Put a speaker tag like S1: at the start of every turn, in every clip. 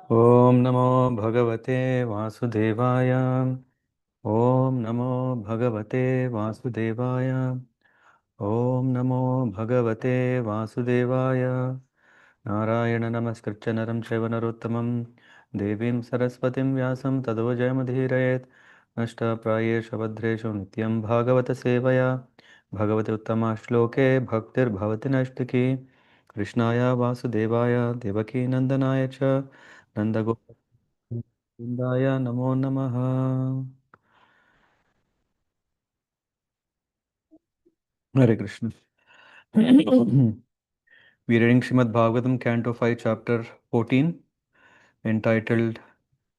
S1: Om Namo Bhagavate Vasudevaya. Om Namo Bhagavate Vasudevaya. Om Namo Bhagavate Vasudevaya. Narayana Namaskritya Naram Chaiva Narottamam Devim Saraswatim Vyasam Tado Jayamadhirayet Nashta Prayesha Vadreshu Nityaṁ Bhāgavata-sevayā Bhagavate Uttama Shloke Bhaktir Bhavati Nashtaki Krishnaya Vasudevaya Devaki Nandanaya Cha Nandagopindaya Namo Namaha. Hare Krishna. We are reading Srimad Bhagavatam, Canto 5, Chapter 14, entitled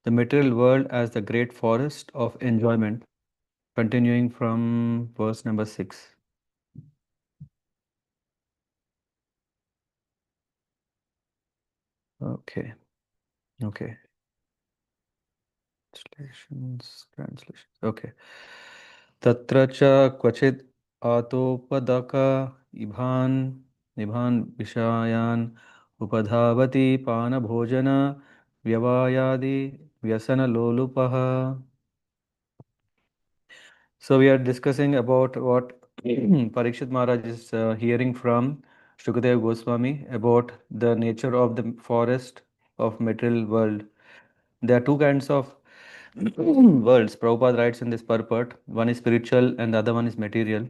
S1: The Material World as the Great Forest of Enjoyment, continuing from verse number 6. Okay, okay. Translations. Okay. Tatra cha kvachid atopadaka ibhan vishayan upadhavati pana bhojana vyavayadi vyasana lolupaha. So we are discussing about what Parikshit Maharaj is hearing from Shukadeva Goswami about the nature of the forest of material world. There are two kinds of worlds. Prabhupada writes in this purport. One is spiritual and the other one is material.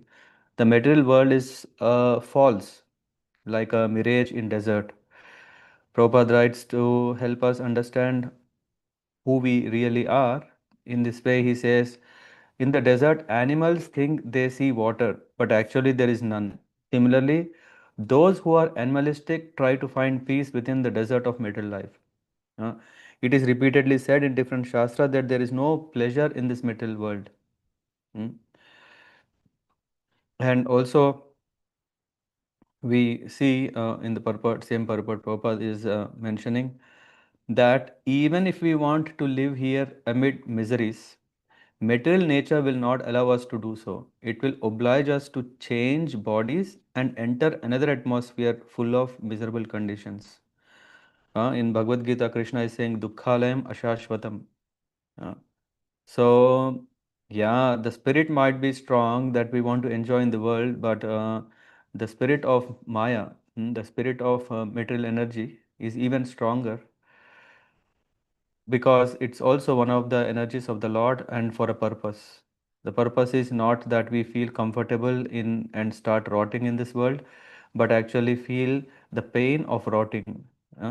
S1: The material world is false, like a mirage in desert. Prabhupada writes to help us understand who we really are. In this way, he says, in the desert, animals think they see water, but actually there is none. Similarly, those who are animalistic try to find peace within the desert of material life. Uh, it is repeatedly said in different shastra that there is no pleasure in this material world. Mm. And also, we see in the purport, same purport, Prabhupada is mentioning that even if we want to live here amid miseries, material nature will not allow us to do so. It will oblige us to change bodies and enter another atmosphere full of miserable conditions. In Bhagavad Gita, Krishna is saying, Dukkhalayam Ashashvatam. Uh, so, yeah, the spirit might be strong that we want to enjoy in the world, but the spirit of Maya, the spirit of material energy, is even stronger because it's also one of the energies of the Lord and for a purpose. The purpose is not that we feel comfortable in and start rotting in this world, but actually feel the pain of rotting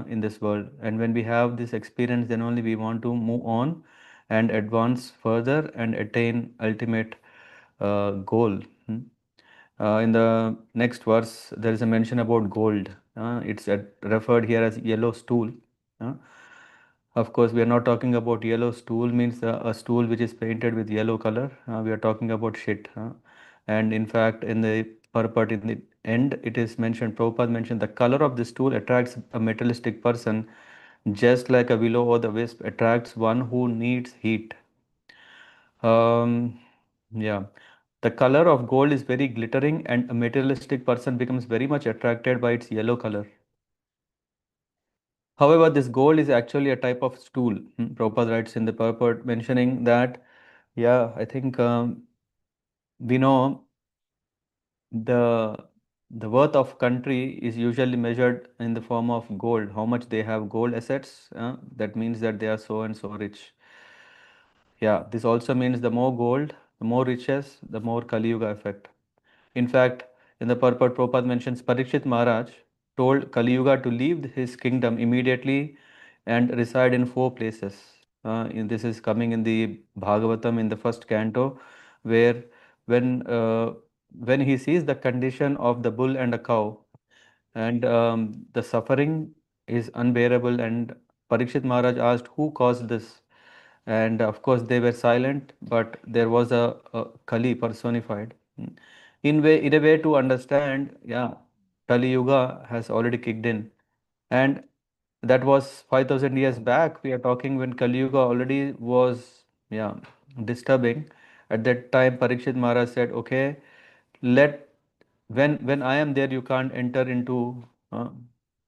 S1: in this world. And when we have this experience, then only we want to move on and advance further and attain ultimate goal. In the next verse, there is a mention about gold. Referred here as yellow stool. Uh, of course, we are not talking about yellow stool means a stool which is painted with yellow color. We are talking about shit. And in fact, in the purport, in the end, it is mentioned, Prabhupada mentioned, the color of the stool attracts a materialistic person just like a willow or the wisp attracts one who needs heat. Yeah. The color of gold is very glittering and a materialistic person becomes very much attracted by its yellow color. However, this gold is actually a type of stool. Prabhupada writes in the purport mentioning that, yeah, I think we know the the worth of country is usually measured in the form of gold. How much they have gold assets, that means that they are so and so rich. Yeah, this also means the more gold, the more riches, the more Kali Yuga effect. In fact, in the purport, Prabhupada mentions Parikshit Maharaj told Kali Yuga to leave his kingdom immediately and reside in four places. This is coming in the Bhagavatam in the first canto, where when uh, when he sees the condition of the bull and a cow, and the suffering is unbearable, and Parikshit Maharaj asked, "Who caused this?" And of course, they were silent, but there was a Kali personified. In a way to understand, yeah, Kali Yuga has already kicked in. And That was 5,000 years back. We are talking when Kali Yuga already was, yeah, disturbing. At that time, Parikshit Maharaj said, okay, let when I am there, you can't enter into uh,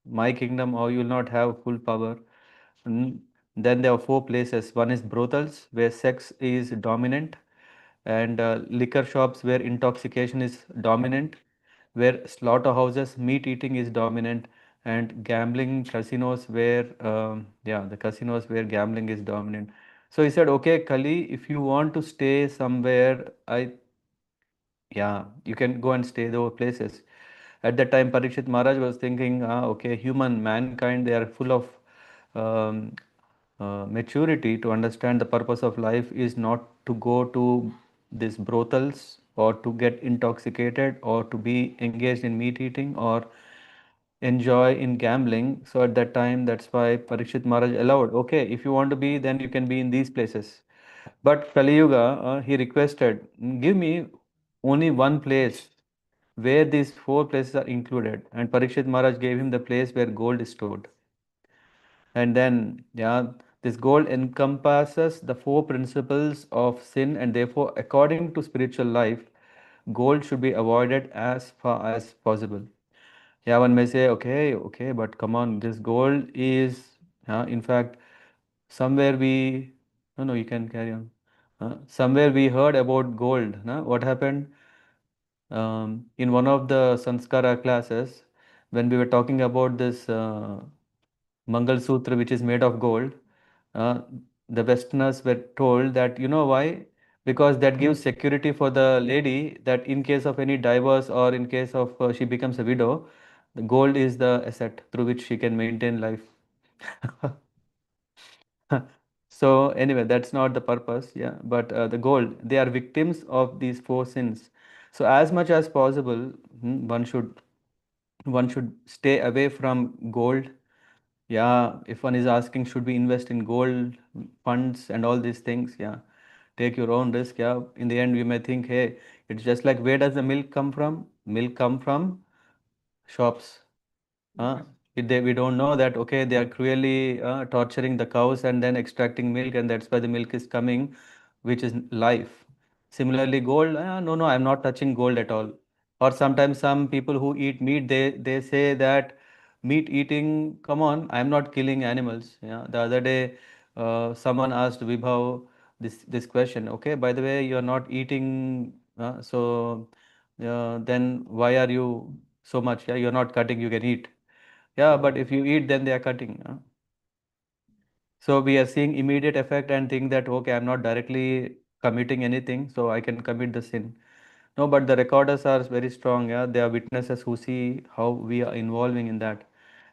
S1: my kingdom, or you will not have full power. Mm. Then there are four places. One is brothels, where sex is dominant, and liquor shops, where intoxication is dominant, where slaughterhouses, meat eating is dominant, and gambling casinos, where yeah, the casinos where gambling is dominant. So he said, okay, Kali, if you want to stay somewhere, yeah, you can go and stay those places. At that time, Parikshit Maharaj was thinking, okay, mankind, they are full of um, maturity to understand the purpose of life is not to go to these brothels or to get intoxicated or to be engaged in meat eating or enjoy in gambling. So at that time, that's why Parikshit Maharaj allowed, okay, if you want to be, then you can be in these places. But Kali Yuga, he requested, give me only one place where these four places are included. And Parikshit Maharaj gave him the place where gold is stored. And then, yeah, this gold encompasses the four principles of sin, and therefore, according to spiritual life, gold should be avoided as far as possible. Yeah, one may say, okay, okay, but come on, this gold is, in fact, somewhere we, no, no, you can carry on. Somewhere we heard about gold. No? What happened? In one of the Sanskara classes, when we were talking about this Mangal Sutra, which is made of gold, uh, the Westerners were told that, you know why? Because that gives security for the lady that in case of any divorce or in case of she becomes a widow, the gold is the asset through which she can maintain life. So anyway, that's not the purpose, yeah. But the goal, they are victims of these four sins. So as much as possible, one should stay away from gold. Yeah, if one is asking, should we invest in gold funds and all these things? Yeah, take your own risk. Yeah, in the end, we may think, hey, it's just like where does the milk come from? Milk come from shops. We don't know that, okay, they are cruelly torturing the cows and then extracting milk, and that's why the milk is coming, which is life. Similarly, gold, no, no, I'm not touching gold at all. Or sometimes some people who eat meat, they say that meat eating, come on, I'm not killing animals. Yeah, the other day, someone asked Vibhav this question. Okay, by the way, you're not eating, then why are you so much? Yeah, you're not cutting, you can eat. Yeah, but if you eat, then they are cutting. So we are seeing immediate effect and think that, okay, I'm not directly committing anything, so I can commit the sin. No, but the recorders are very strong. Yeah, they are witnesses who see how we are involving in that.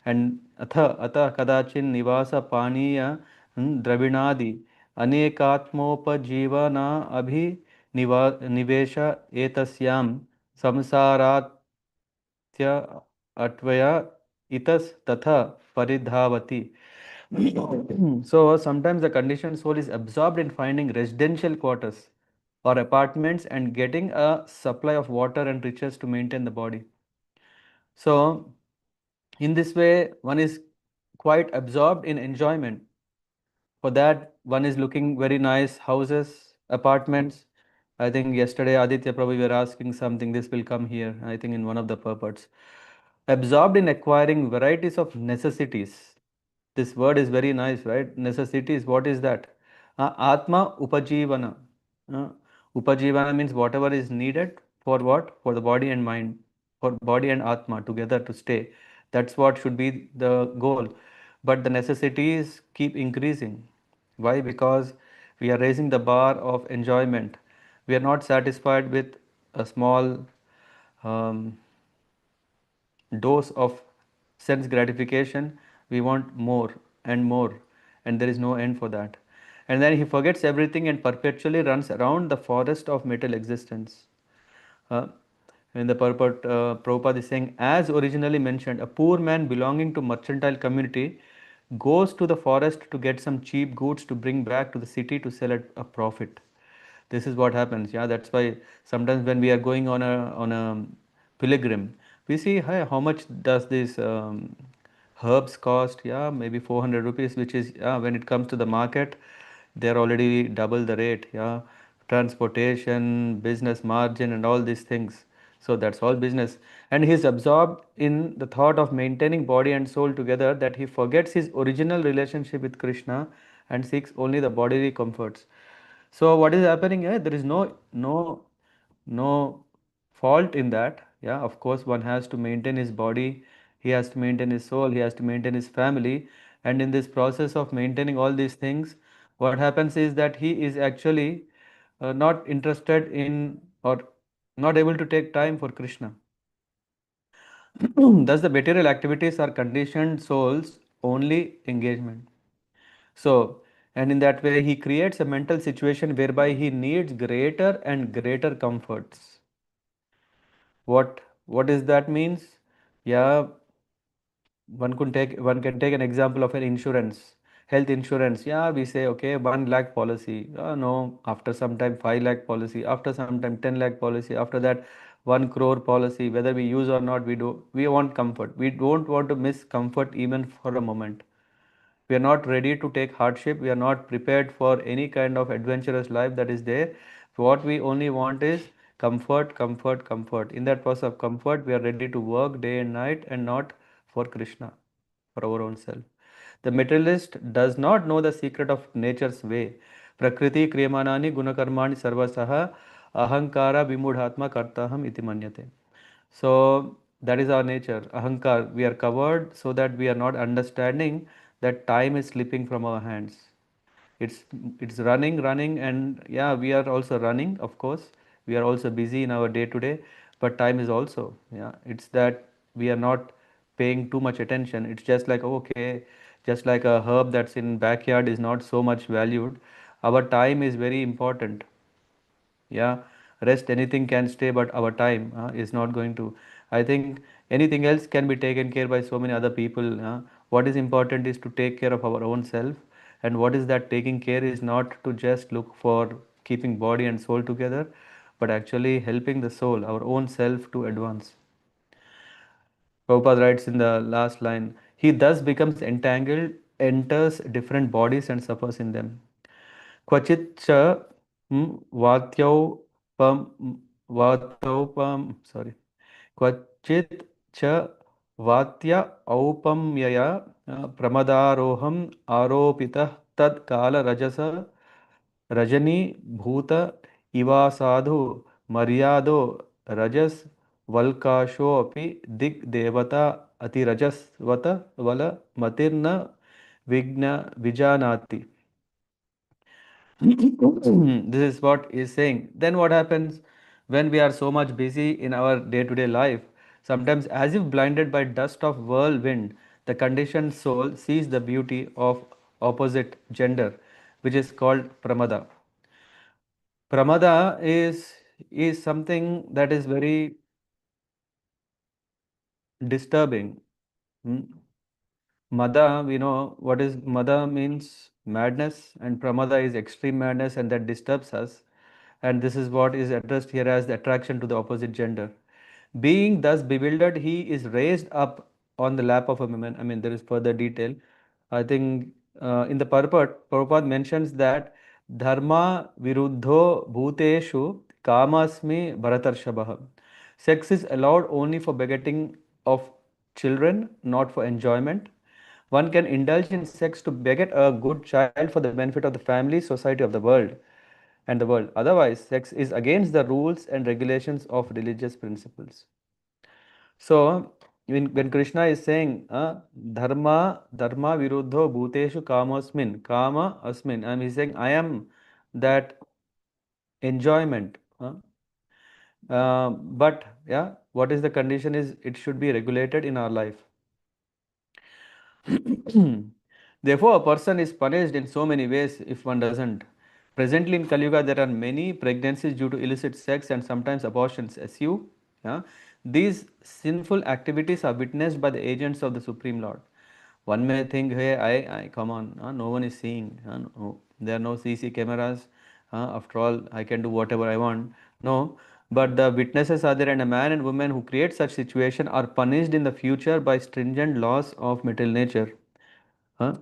S1: And atha kadachin nivasa paniya dravinadi anekatmopajivana abhi nivesha etasyam samsarat अट्वया इतस तथा paridhavati. So sometimes the conditioned soul is absorbed in finding residential quarters or apartments and getting a supply of water and riches to maintain the body. So in this way, one is quite absorbed in enjoyment. For that, one is looking very nice houses, apartments. I think yesterday Aditya probably were asking something. This will come here. I think in one of the purports. Absorbed in acquiring varieties of necessities. This word is very nice, right? Necessities. What is that? Atma upajivana. Uh, upajivana means whatever is needed for what? For the body and mind, for body and atma together to stay. That's what should be the goal. But the necessities keep increasing. Why? Because we are raising the bar of enjoyment. We are not satisfied with a small um, dose of sense gratification. We want more and more, and there is no end for that. And then he forgets everything and perpetually runs around the forest of material existence. uh, in the purport, Prabhupada is saying, as originally mentioned, a poor man belonging to mercantile community goes to the forest to get some cheap goods to bring back to the city to sell at a profit. This is what happens. Yeah, that's why sometimes when we are going on a pilgrim, we see, hey, how much does this Herbs cost, yeah, maybe 400 rupees, which is, yeah, when it comes to the market, they're already double the rate, yeah. Transportation, business margin, and all these things. So that's all business. And he's absorbed in the thought of maintaining body and soul together that he forgets his original relationship with Krishna and seeks only the bodily comforts. So what is happening here? There is no fault in that. Yeah, of course, one has to maintain his body, he has to maintain his soul, he has to maintain his family, and in this process of maintaining all these things, what happens is that he is actually not interested in or not able to take time for Krishna. Thus, the material activities are conditioned souls only engagement. So, and in that way, he creates a mental situation whereby he needs greater and greater comforts. What is that means? Yeah, one can take an example of an insurance, health insurance. Yeah, we say okay, 1 lakh policy. No, after some time 5 lakh policy. After some time 10 lakh policy. After that 1 crore policy. Whether we use or not, we want comfort. We don't want to miss comfort even for a moment. We are not ready to take hardship. We are not prepared for any kind of adventurous life that is there. What we only want is comfort, comfort, comfort. In that process of comfort, we are ready to work day and night and not for Krishna, for our own self. The materialist does not know the secret of nature's way. Prakriti kriyamanani gunakarmani sarvasaha ahankara vimudhatma kartaham iti manyate. So that is our nature, ahankar. We are covered so that we are not understanding that time is slipping from our hands. It's it's running, and yeah, we are also running. Of course, we are also busy in our day to day, but time is also, yeah. It's that we are not paying too much attention. It's just like okay, just like a herb that's in backyard is not so much valued. Our time is very important. Yeah, rest anything can stay, but our time is not going to. I think anything else can be taken care by so many other people. What is important is to take care of our own self, and what is that taking care is not to just look for keeping body and soul together, but actually helping the soul, our own self, to advance. Prabhupada writes in the last line, he thus becomes entangled, enters different bodies, and suffers in them. क्वचित् च वात्यौपम वातौपम sorry क्वचित् च वात्य औपम्यया प्रमदारोहम् आरोपितः तत्कालरजस रजनीभूत इवासाधु मर्यादो रजस वल्काशोऽपि दिग्देवता अतिरजस्वत वल मतिर्न विज्ञ विजानाति. This is what is saying. Then what happens when we are so much busy in our day-to-day life? Sometimes, as if blinded by dust of whirlwind, the conditioned soul sees the beauty of opposite gender, which is called pramada. Pramada is something that is very disturbing. Hmm. Mada, we know what is Mada means madness, and Pramada is extreme madness, and that disturbs us. And this is what is addressed here as the attraction to the opposite gender. Being thus bewildered, he is raised up on the lap of a woman. I mean, there is further detail. I think in the purport, Prabhupada mentions that dharma viruddho bhuteshu kamasmi bharatarshabha. Sex is allowed only for begetting of children, not for enjoyment. One can indulge in sex to beget a good child for the benefit of the family, society of the world, and the world. Otherwise, sex is against the rules and regulations of religious principles. So, when Krishna is saying, dharma viruddho bhuteshu kama asmin, and he's saying, I am that enjoyment. But yeah, what is the condition is it should be regulated in our life. Therefore, a person is punished in so many ways if one doesn't. Presently in Kali Yuga, there are many pregnancies due to illicit sex and sometimes abortions. SU, yeah? These sinful activities are witnessed by the agents of the Supreme Lord. One may think, hey, come on, no one is seeing. No, there are no CC cameras. After all, I can do whatever I want. No, But the witnesses are there, and a man and woman who create such situation are punished in the future by stringent laws of material nature. Huh?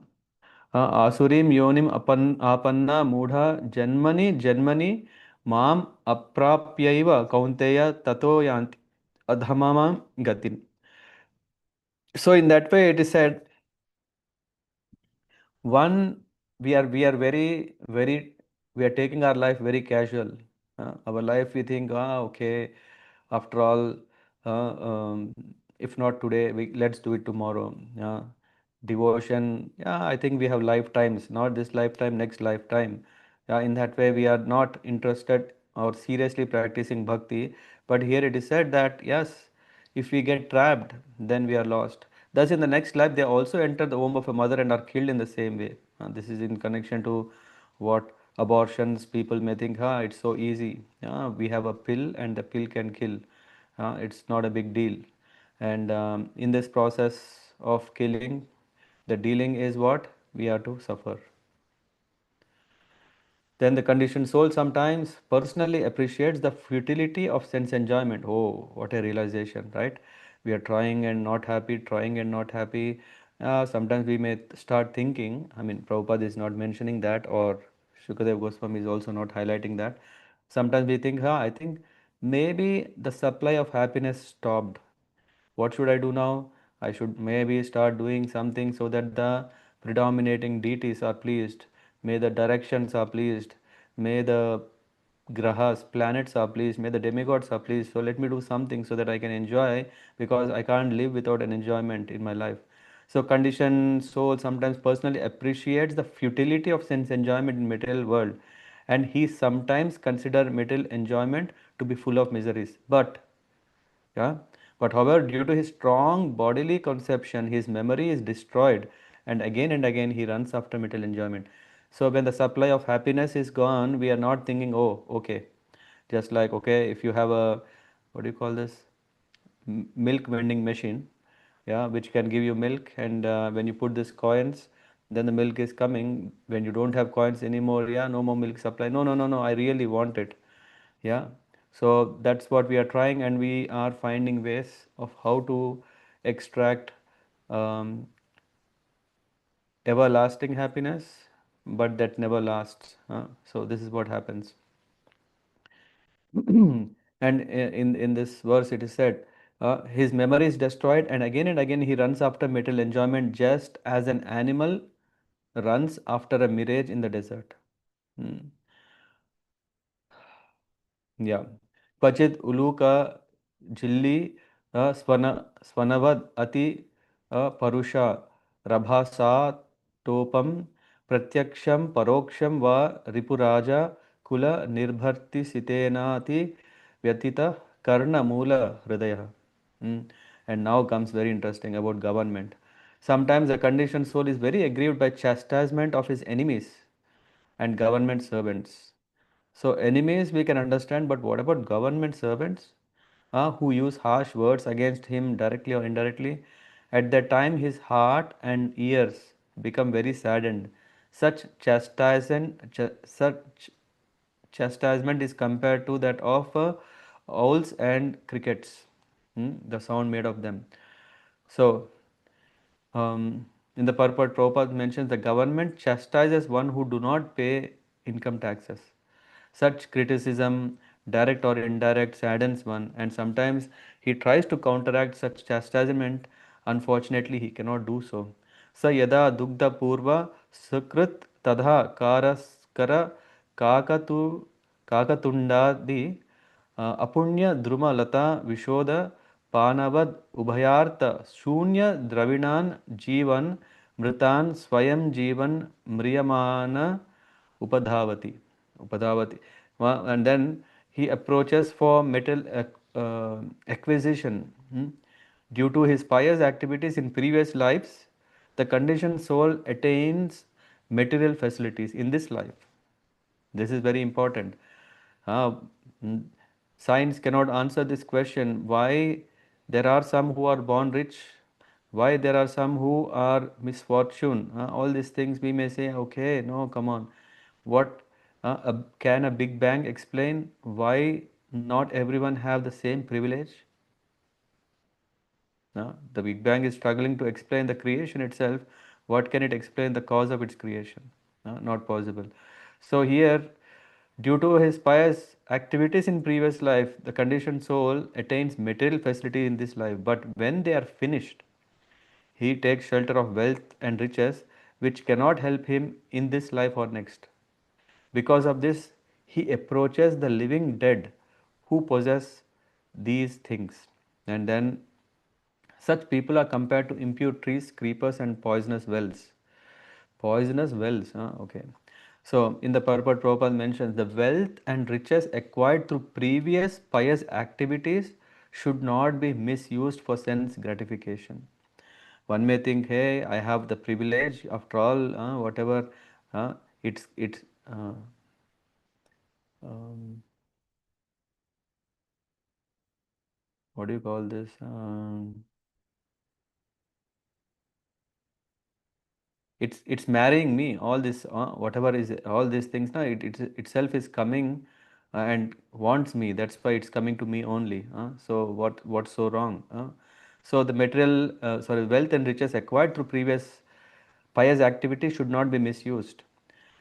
S1: Asurim yonim apanna mudha janmani janmani mam aprapyaiva kaunteya tato yanti adhamamam gatin. So in that way it is said, one, we are very we are taking our life very casual. Our life we think, okay, after all, uh, um, if not today, let's do it tomorrow. Devotion, yeah, I think we have lifetimes, not this lifetime, next lifetime. In that way we are not interested or seriously practicing bhakti. But here it is said that yes, if we get trapped, then we are lost. Thus, in the next life, they also enter the womb of a mother and are killed in the same way. This is in connection to what abortions people may think, it's so easy. We have a pill and the pill can kill. It's not a big deal. And in this process of killing, the dealing is what? We are to suffer. Then the conditioned soul sometimes personally appreciates the futility of sense enjoyment. Oh, what a realization, right? We are trying and not happy, trying and not happy. Sometimes we may start thinking, I mean, Prabhupada is not mentioning that, or Shukadev Goswami is also not highlighting that. Sometimes we think, I think maybe the supply of happiness stopped. What should I do now? I should maybe start doing something so that the predominating deities are pleased. May the directions are pleased. May the grahas, planets are pleased. May the demigods are pleased. So let me do something so that I can enjoy, because I can't live without an enjoyment in my life. So conditioned soul sometimes personally appreciates the futility of sense enjoyment in material world, and he sometimes consider material enjoyment to be full of miseries. Yeah. But however, due to his strong bodily conception, his memory is destroyed, and again he runs after material enjoyment. So when the supply of happiness is gone, we are not thinking, oh, okay, just like, okay, if you have a, what do you call this? Milk vending machine, yeah, which can give you milk, and when you put this coins, then the milk is coming. When you don't have coins anymore, yeah, no more milk supply. No, no, no, no, I really want it. Yeah, so that's what we are trying, and we are finding ways of how to extract um, everlasting happiness, but that never lasts. So this is what happens. And in this verse it is said, his memory is destroyed, and again he runs after material enjoyment, just as an animal runs after a mirage in the desert. Hmm. Yeah. क्वचित् उलूक झिल्ली स्वनवद् अति परुषा रभासाटोपम प्रत्यक्षं परोक्षं वा रिपुराजा कुल निर्भर्तिसितेनाति व्यतीत कर्ण मूल हृदय. And now comes very interesting about government. Sometimes the conditioned soul is very aggrieved by chastisement of his enemies and government servants. So enemies we can understand, but what about government servants who use harsh words against him directly or indirectly? At that time, his heart and ears become very saddened. Such chastisement is compared to that of owls and crickets, the sound made of them. So in the purport, Prabhupada mentions the government chastises one who do not pay income taxes. Such criticism, direct or indirect, saddens one, and sometimes he tries to counteract such chastisement. Unfortunately, he cannot do so. Sa yada dugdha purva sukrit tadha karaskara kakatu kakatundadi अपुण्य द्रुम लता विशोद पानवद उभयार्थ शून्य द्रविणान जीवन मृतान स्वयं जीवन म्रियमान upadhavati upadhavati. And then he approaches for metal acquisition. Due to his pious activities in previous lives, the conditioned soul attains material facilities in this life. This is very important. Uh, mm, Science cannot answer this question, why there are some who are born rich, why there are some who are misfortune. All these things we may say, okay, no, come on. What can a big bang explain why not everyone have the same privilege. The Big Bang is struggling to explain the creation itself. What can it explain the cause of its creation? Not possible. So here, due to his pious activities in previous life, the conditioned soul attains material facility in this life. But when they are finished, he takes shelter of wealth and riches, which cannot help him in this life or next. Because of this, he approaches the living dead who possess these things. And then such people are compared to impure trees, creepers, and poisonous wells. Poisonous wells, huh? Okay. So, in the purport, Prabhupada mentions the wealth and riches acquired through previous pious activities should not be misused for sense gratification. One may think, hey, I have the privilege, after all, whatever, uh, it's um, what do you call this? It's marrying me. All this, whatever is all these things, now it itself is coming and wants me. That's why it's coming to me only. So what's so wrong? So the material, sorry, wealth and riches acquired through previous pious activity should not be misused.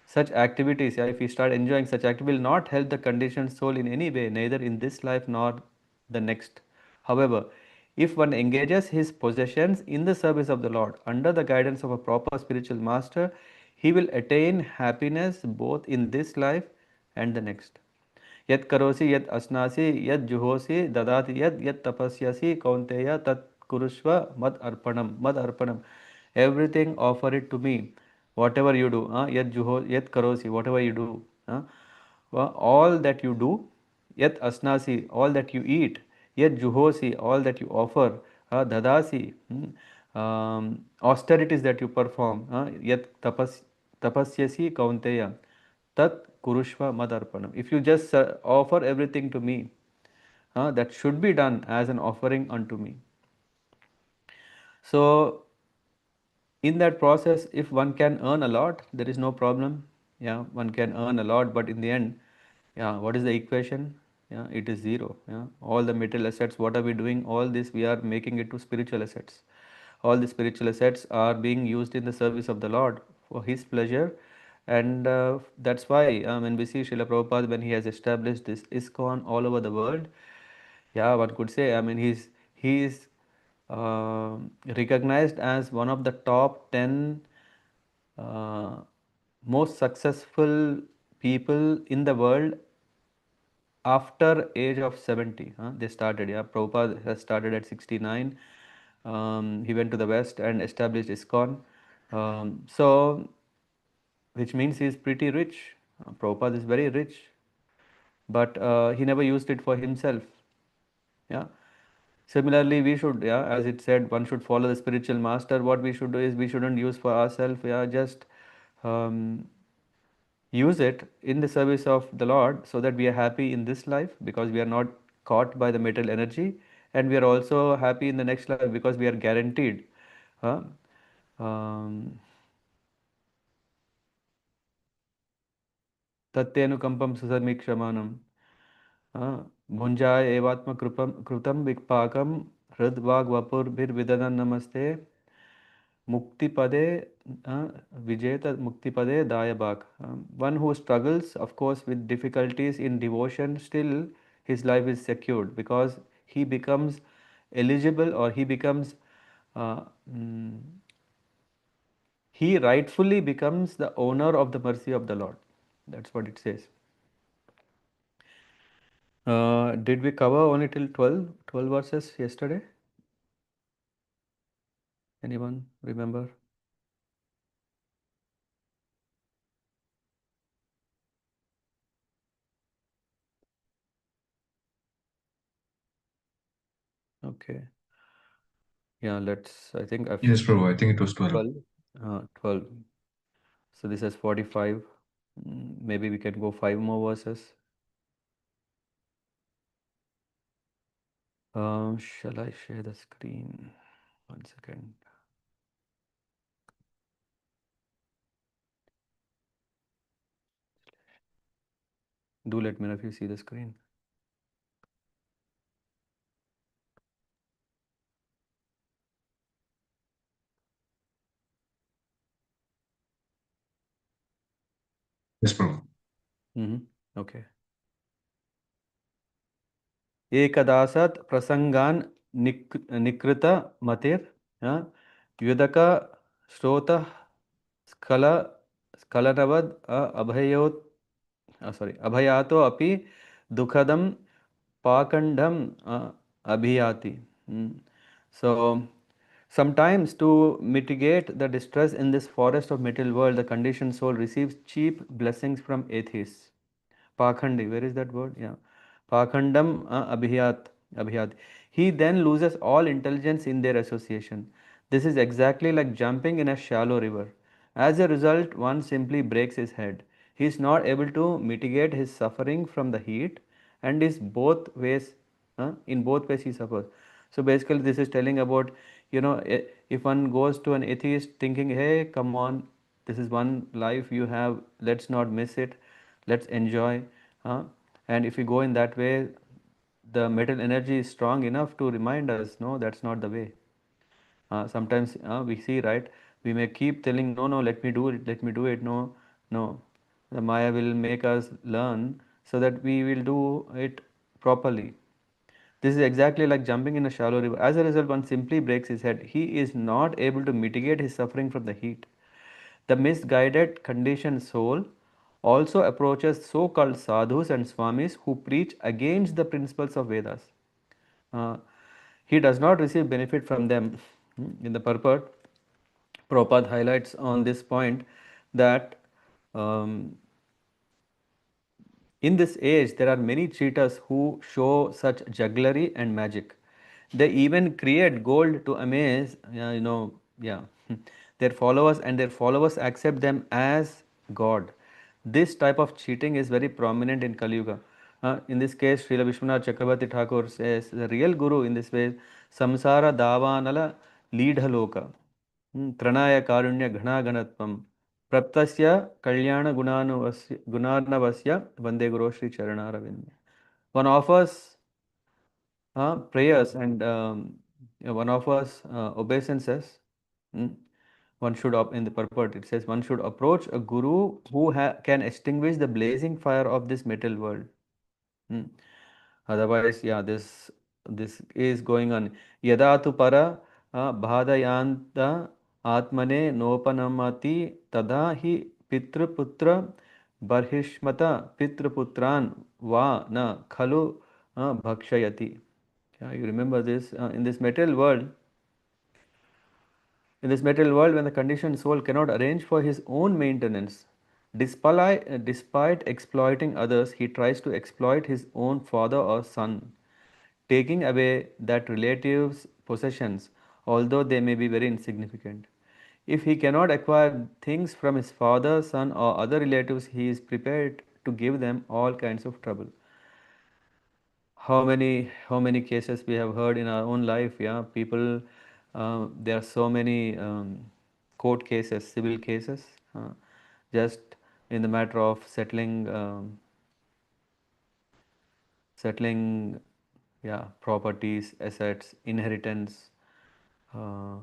S1: Such activities, yeah, if we start enjoying such activity, will not help the conditioned soul in any way, neither in this life nor the next. However, if one engages his possessions in the service of the Lord under the guidance of a proper spiritual master, he will attain happiness both in this life and the next. Yat karosi yat asnasi yat juhosi dadati yat tapasyasi kaunteya tat kurushva mad arpanam. Everything offer it to me. Whatever you do, yat karosi, whatever you do, all that you do, yat asnasi, all that you eat, yat juhosi, all that you offer, dadasi, austerities that you perform, yat tapasyasi kaunteya tat kurushva madarpanam. If you just offer everything to me, that should be done as an offering unto me. So in that process, if one can earn a lot, there is no problem. Yeah, one can earn a lot, but in the end, yeah, what is the equation? Yeah, it is zero. Yeah, all the material assets, what are we doing? All this we are making it to spiritual assets. All the spiritual assets are being used in the service of the Lord for His pleasure, and that's why when we see Srila Prabhupada, when he has established this ISKCON all over the world, yeah, one could say, I mean, he is recognized as one of the top 10 uh, most successful people in the world after age of 70. They started, yeah. Prabhupada has started at 69. He went to the West and established ISKCON. So, which means he is pretty rich. Prabhupada is very rich, but he never used it for himself. Yeah. Similarly, we should, yeah, as it said, one should follow the spiritual master. What we should do is we shouldn't use for ourselves. Yeah, just um, use it in the service of the Lord so that we are happy in this life because we are not caught by the material energy, and we are also happy in the next life because we are guaranteed. Huh? Um, Tattenukampam susamikshamanam. Bhunjaya evatma krutam vikpakam hridvag vapur vidanan namaste. Muktipade, Vijeta Muktipade Dayabak. One who struggles, of course, with difficulties in devotion, still his life is secured because he becomes eligible or he becomes, uh, mm, he rightfully becomes the owner of the mercy of the Lord. That's what it says. Did we cover only till 12 verses yesterday? Anyone remember? Okay. Yeah, I think I've
S2: Yes, Prabhu, I think it was 12.
S1: 12. 12. So this is 45. Maybe we can go 5 more verses. Shall I share the screen? 1 second. Do let me know if you see the screen.
S2: Yes, Prabhu.
S1: Okay. एकदासत् प्रसंगान् निकृत मतिर युदक श्रोत स्खल स्खलनवद अभयो sorry अभयातो अपि दुःखदं पाखंडम abhiyati. So sometimes to mitigate the distress in this forest of material world, the conditioned soul receives cheap blessings from atheists. Pakhandi, where is that word? Yeah. Pakhandam abhiyat. He then loses all intelligence in their association. This is exactly like jumping in a shallow river. As a result, one simply breaks his head. He is not able to mitigate his suffering from the heat and is both ways, in both ways he suffers. So basically this is telling about, if one goes to an atheist thinking, hey, come on, this is one life you have, let's not miss it, let's enjoy. Huh? And if we go in that way, the metal energy is strong enough to remind us, no, that's not the way. Sometimes we see, right? We may keep telling, no, no, let me do it, let me do it. No, no. The Maya will make us learn so that we will do it properly. This is exactly like jumping in a shallow river. As a result, one simply breaks his head. He is not able to mitigate his suffering from the heat. The misguided, conditioned soul also approaches so called sadhus and swamis who preach against the principles of Vedas. Uh, he does not receive benefit from them. In the purport, Prabhupada highlights on this point that um, in this age, there are many cheaters who show such jugglery and magic. They even create gold to amaze, yeah, their followers, and their followers accept them as God. This type of cheating is very prominent in Kali Yuga. In this case, Srila Vishwanath Chakravarti Thakur says the real guru in this way, samsara davanala leadhaloka. Tranaya karunya ghana ganatvam praptasya kalyana gunarnavasya vande guru Shri Charanaravindam. One offers prayers and one offers obeisances. mm, One should, in the purport, it says one should approach a guru who can extinguish the blazing fire of this material world. Mm. Otherwise, yeah, this is going on. Yada tu para bhadayanta atmane nopanamati tada hi pitraputra barhishmata pitraputran va na khalu bhakshayati. Yeah, you remember this in this material world. In this material world, when the conditioned soul cannot arrange for his own maintenance, despite exploiting others, he tries to exploit his own father or son, taking away that relative's possessions, although they may be very insignificant. If he cannot acquire things from his father, son, or other relatives, he is prepared to give them all kinds of trouble. How many cases we have heard in our own life? Yeah, people, there are so many court cases, civil cases, uh, just in the matter of settling, yeah, properties, assets, inheritance, uh,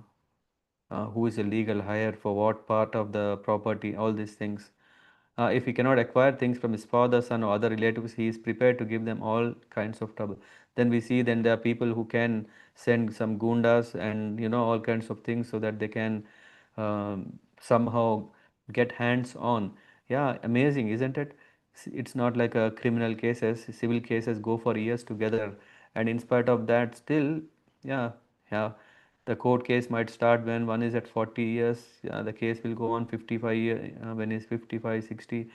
S1: who is a legal hire for what part of the property, all these things. If he cannot acquire things from his father, son, or other relatives, he is prepared to give them all kinds of trouble. Then we see then there are people who can send some gundas and all kinds of things so that they can somehow get hands on. Yeah, amazing, isn't it? It's not like a criminal cases, civil cases go for years together, and in spite of that, still, yeah, yeah, the court case might start when one is at 40 years. Yeah, the case will go on 55 years when he's 55, 60.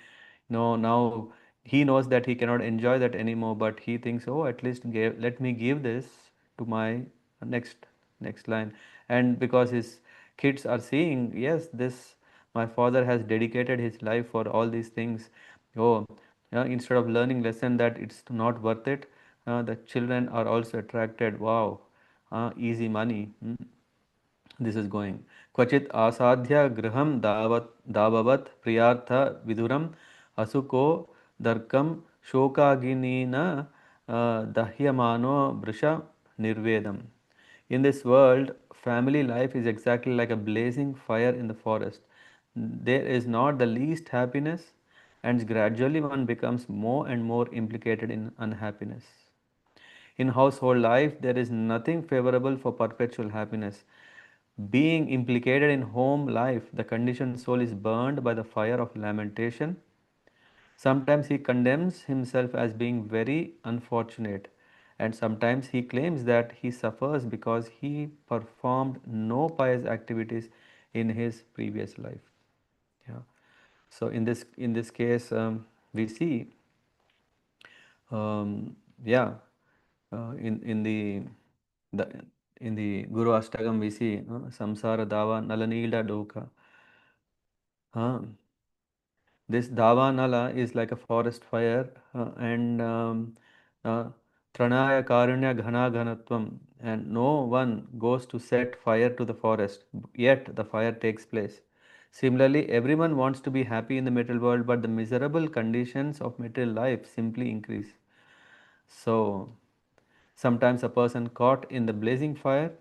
S1: No, now he knows that he cannot enjoy that anymore, but he thinks, oh, at least let me give this to my next next line. And because his kids are seeing, yes, this my father has dedicated his life for all these things. Oh, yeah, instead of learning lesson that it's not worth it, the children are also attracted. Wow, easy money. This is going. Kvachit asadhya griham davavат priyartha viduram asuko darkam shokaginina dahyamano brisha nirvedam. In this world, family life is exactly like a blazing fire in the forest. There is not the least happiness. and gradually one becomes more and more implicated in unhappiness. In household life, there is nothing favorable for perpetual happiness. Being implicated in home life, the conditioned soul is burned by the fire of lamentation. Sometimes he condemns himself as being very unfortunate, and sometimes he claims that he suffers because he performed no pious activities in his previous life. Yeah. So in this case, we see, yeah, in the in the Guru Ashtagam we see samsara dava nalanila doka. Uh, This Davanala is like a forest fire and Tranaya Karunya Ghana Ghanatvam, and no one goes to set fire to the forest, yet the fire takes place. Similarly, everyone wants to be happy in the material world, but the miserable conditions of material life simply increase. So, sometimes a person caught in the blazing fire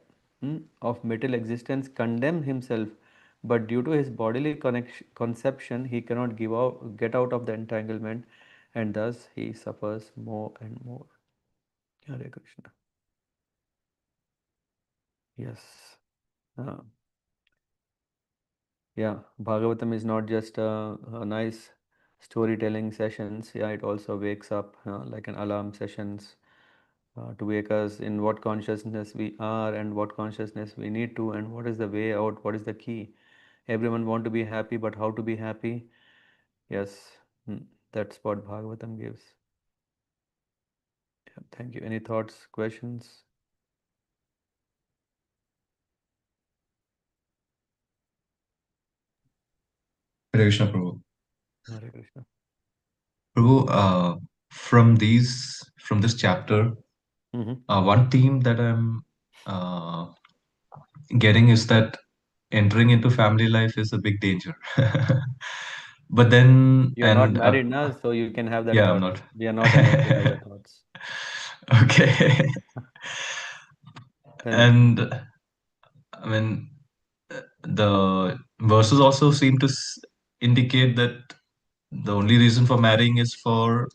S1: of material existence condemns himself, but due to his bodily conception, he cannot get out of the entanglement, and thus he suffers more and more. Hare Krishna. Yes. Uh, yeah, Bhagavatam is not just a nice storytelling sessions. Yeah, it also wakes up like an alarm sessions to wake us in what consciousness we are and what consciousness we need to, and what is the way out, what is the key. Everyone want to be happy, but how to be happy? Yes, that's what Bhagavatam gives. Yeah, thank you. Any thoughts, questions?
S2: Hare Krishna, Prabhu.
S1: Hare Krishna.
S2: Prabhu, from this chapter,
S1: Mm-hmm.
S2: one theme that I'm uh, getting is that entering into family life is a big danger. But then,
S1: You're not
S2: and
S1: married now, so you can have that
S2: yeah, I'm
S1: thought.
S2: not.
S1: We are not allowed to have the thoughts.
S2: Okay.
S1: Tell me.
S2: And I mean, the verses also seem to indicate that the only reason for marrying is for,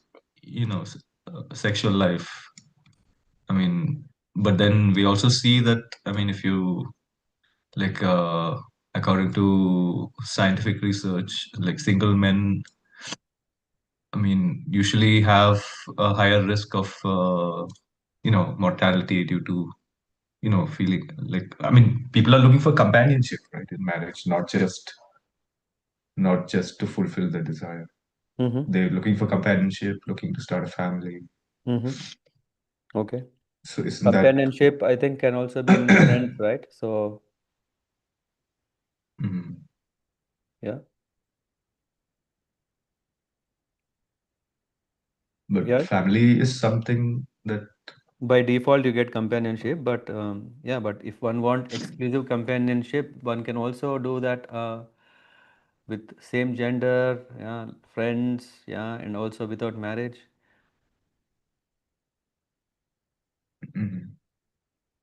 S2: sexual life. I mean, but then we also see that, I mean, if you like, according to scientific research, like single men, I mean, usually have a higher risk of, mortality due to, feeling like, I mean, people are looking for companionship, right, in marriage, not just to fulfill their desire.
S1: Mm-hmm.
S2: They're looking for companionship, looking to start a family.
S1: Mm-hmm. Okay.
S2: So isn't that?
S1: Companionship, I think, can also be in the sense, right? So,
S2: Mhm.
S1: yeah.
S2: But
S1: Yeah.
S2: family is something that.
S1: By default, you get companionship, but yeah, but if one want exclusive companionship, one can also do that with same gender, yeah, friends, yeah, and also without marriage.
S2: Mhm.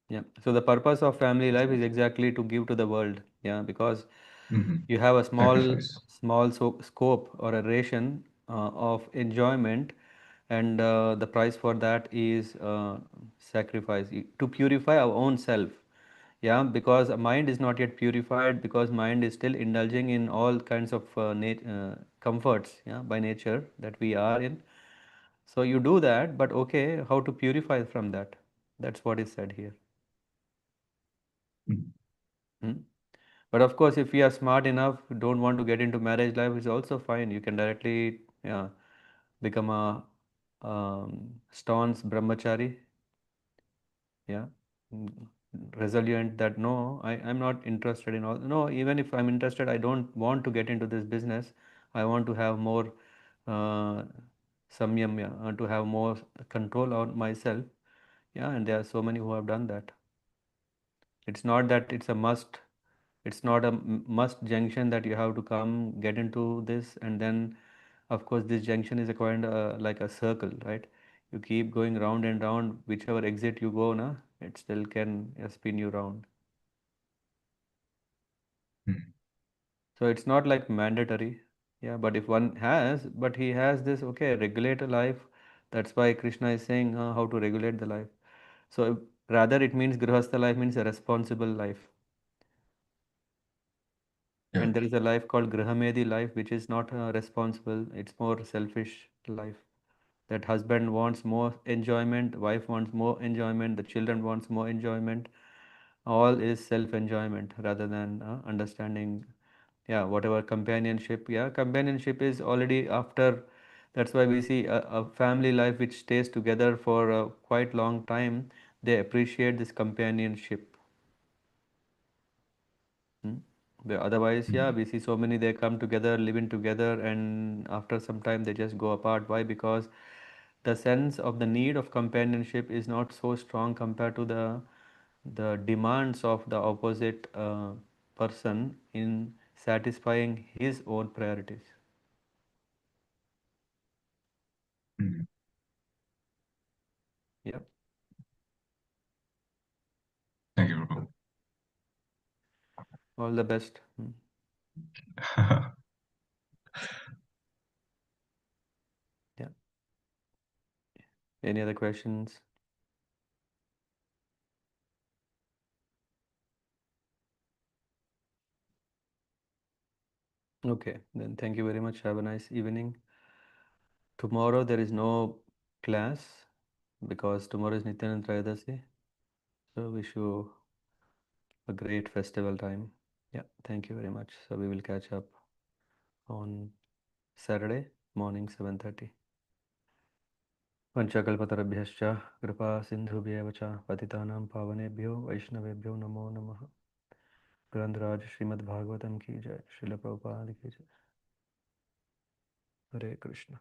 S1: Yeah. So the purpose of family life is exactly to give to the world. Yeah, because
S2: Mhm.
S1: you have a small,
S2: Sacrifice.
S1: small scope or a ration of enjoyment, and the price for that is sacrifice to purify our own self. Yeah, because a mind is not yet purified, because mind is still indulging in all kinds of comforts, yeah, by nature that we are in. So you do that, but okay, how to purify from that? That's what is said here.
S2: Mhm.
S1: Hmm? But of course, if we are smart enough, don't want to get into marriage life, it's also fine. You can directly, yeah, become a staunch brahmachari, yeah, mm, resilient that no, I'm not interested in all. No, even if I'm interested, I don't want to get into this business. I want to have more uh, samyam, yeah, to have more control on myself. Yeah, and there are so many who have done that. It's not that it's a must. It's not a must junction that you have to come get into this, and then, of course, this junction is a kind like a circle, right? You keep going round and round. Whichever exit you go, na, it still can spin you round.
S2: Mhm.
S1: So it's not like mandatory. Yeah, but if one has, but he has this, okay, regulate a life. That's why Krishna is saying how to regulate the life. So rather, it means grihastha life means a responsible life.
S2: Yeah.
S1: And there is a life called Grihamedi life, which is not responsible. It's more selfish life. That husband wants more enjoyment, wife wants more enjoyment, the children wants more enjoyment. All is self-enjoyment rather than understanding. Yeah, whatever companionship. Yeah, companionship is already after. That's why we see a family life which stays together for a quite long time. They appreciate this companionship. Hmm. Otherwise, yeah,
S2: Mm.
S1: we see so many they come together, living together, and after some time they just go apart. Why? Because the sense of the need of companionship is not so strong compared to the demands of the opposite person in satisfying his own priorities.
S2: Mm.
S1: Yep.
S2: Thank you, Prabhu.
S1: All the best. Hmm. Yeah. Any other questions? Okay, then thank you very much. Have a nice evening. Tomorrow there is no class because tomorrow is Nityaṁ Trayodasi. So wish you a great festival time. Yeah, thank you very much. So we will catch up on Saturday morning 7:30. पञ्चकल्पतरुभ्यश्च कृपा सिन्धुभ्येव च पतितानां पावनेभ्यो वैष्णवेभ्यो नमो नमः। ग्रंथराज श्रीमद्भागवतम की जय। श्रील प्रभुपाद की जय। हरे कृष्ण।